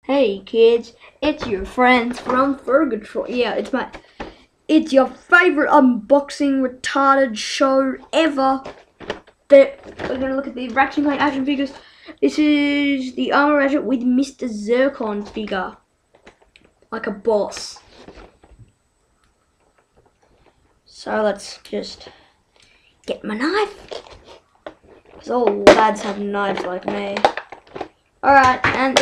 Hey kids, it's your friends from Fergatron. Yeah, it's your favorite unboxing retarded show ever. We're gonna look at the Ratchet and Clank action figures. This is the Armoured Ratchet with Mr. Zurkon figure, like a boss. So let's just get my knife, because all lads have knives like me. Alright, and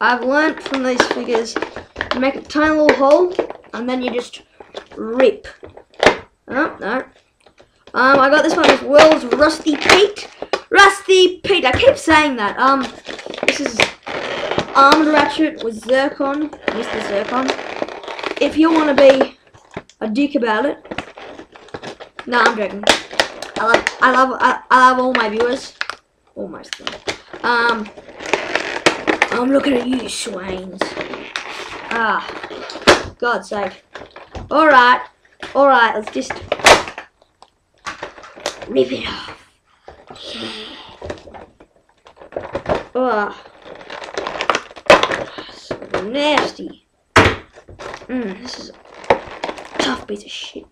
I've learnt from these figures to make a tiny little hole, and then you just rip. Oh, no. I got this one as World's Rusty Pete. Rusty Pete, I keep saying that. This is Armoured Ratchet with Zurkon, Mr. Zurkon. If you want to be a dick about it. No, I'm joking. I love all my viewers. Almost them. I'm looking at you, swains. God's sake. Alright, let's just rip it off. So nasty. This is a tough piece of shit.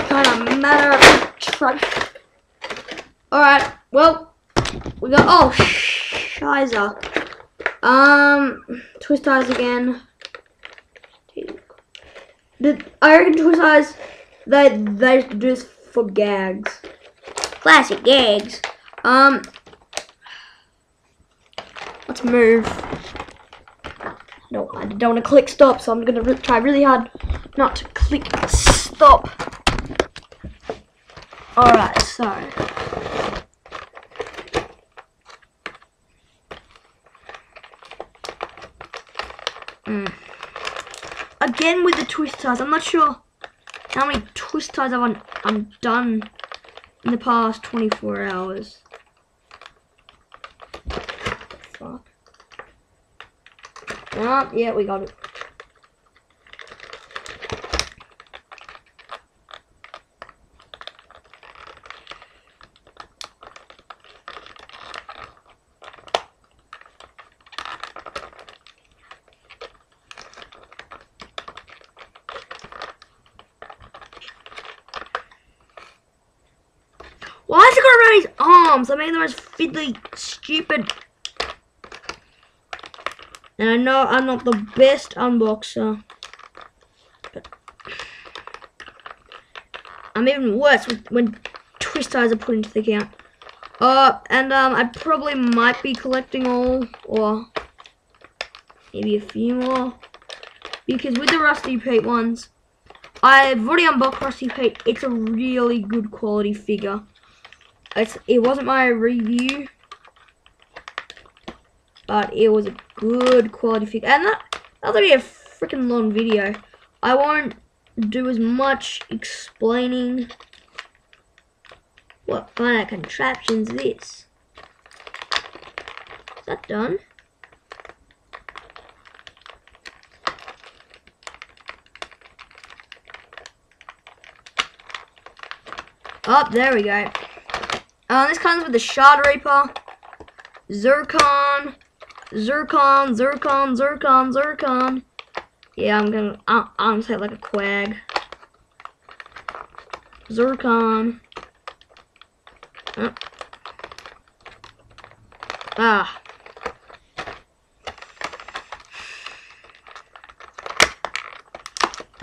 Kind of matter of truck. Alright, well, we got, oh, shizer. Twist ties again. I reckon twist ties, they do this for gags. Classic gags. Let's move. No, I don't want to click stop, so I'm going to try really hard not to click stop. Alright, so. Again with the twist ties. I'm not sure how many twist ties I've done in the past 24 hours. Fuck. Oh, yeah, we got it. Why has it got around his arms? I mean, they're most fiddly, stupid. And I know I'm not the best unboxer, but I'm even worse when twist ties are put into the account. I probably might be collecting all, or maybe a few more, because with the Rusty Pete ones, I've already unboxed Rusty Pete. It's a really good quality figure. It wasn't my review, but it was a good quality figure. And that'll be a freaking long video. I won't do as much explaining what kind of contraption's this. Is that done? Oh, there we go. This comes with the Shard Reaper, Zurkon. Yeah, I'm gonna say it like a quag. Zurkon. I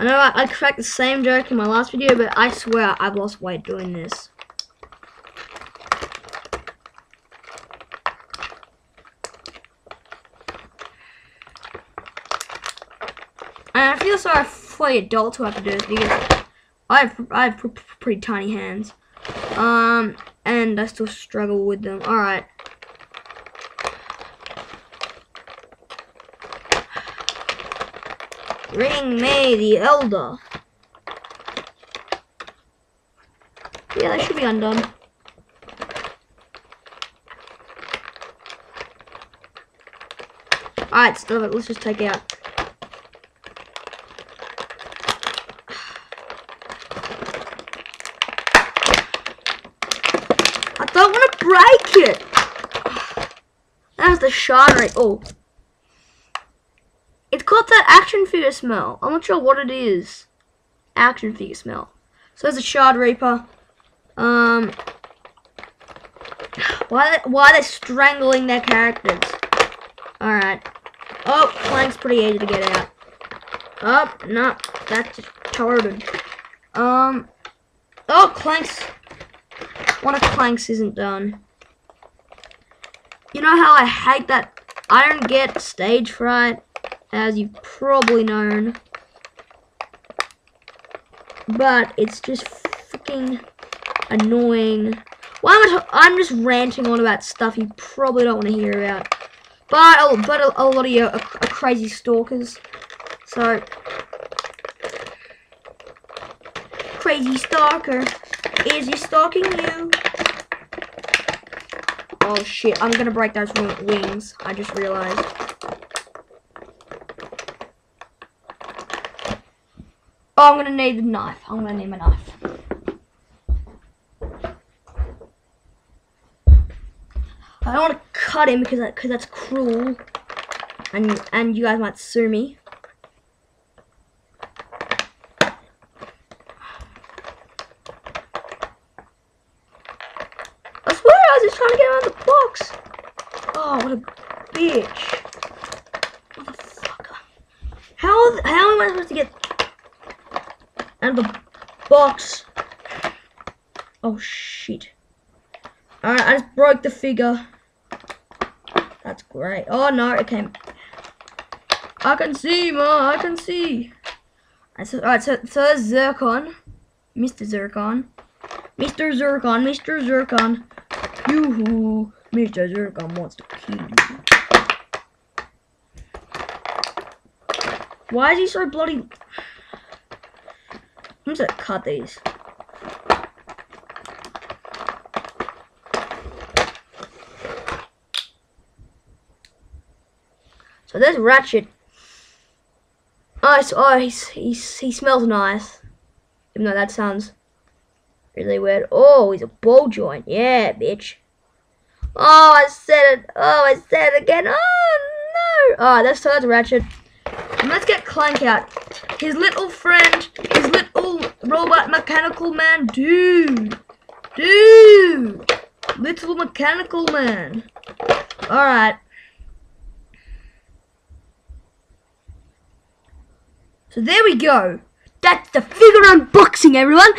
know I cracked the same joke in my last video, but I swear I've lost weight doing this. And I feel sorry for the adults who have to do this because I have pretty tiny hands, and I still struggle with them. All right. Bring me the Elder. Yeah, that should be undone. Alright, stop it. Let's just take it out. I don't want to break it. That was the shard rate. Oh. It's got that action figure smell. I'm not sure what it is. Action figure smell. So there's a Shard Reaper. Why are they strangling their characters? Alright. Oh, Clank's pretty easy to get out. Oh, no. That's just retarded. Oh, Clank's... One of Clank's isn't done. You know how I hate that I don't get stage fright? As you've probably known. But it's just freaking annoying. Why am I'm just ranting on about stuff you probably don't want to hear about. But a lot of you are crazy stalkers. So, crazy stalker, is he stalking you? Oh shit, I'm gonna break those wings. I just realized. Oh, I'm gonna need the knife. I'm gonna need my knife. I don't want to cut him because that's cruel, and you guys might sue me. I swear I was just trying to get out of the box. Oh, what a bitch! Motherfucker! How am I supposed to get out of the box? Oh shit! Alright, I just broke the figure. That's great. Oh no, it came. I can see, Ma, I can see. Alright, so there's Zurkon. Mr. Zurkon. Mr. Zurkon, Mr. Zurkon. Yoo-hoo. Mr. Zurkon wants to kill you. Why is he so bloody... I'm just gonna cut these. So there's Ratchet. Oh, he smells nice. Even though that sounds really weird. Oh, he's a ball joint. Yeah, bitch. Oh, I said it. Oh, I said it again. Oh, no. Alright, that's Ratchet. And let's get Clank out. His little friend, his little robot mechanical man. Dude. Little mechanical man. Alright. So there we go. That's the figure unboxing, everyone.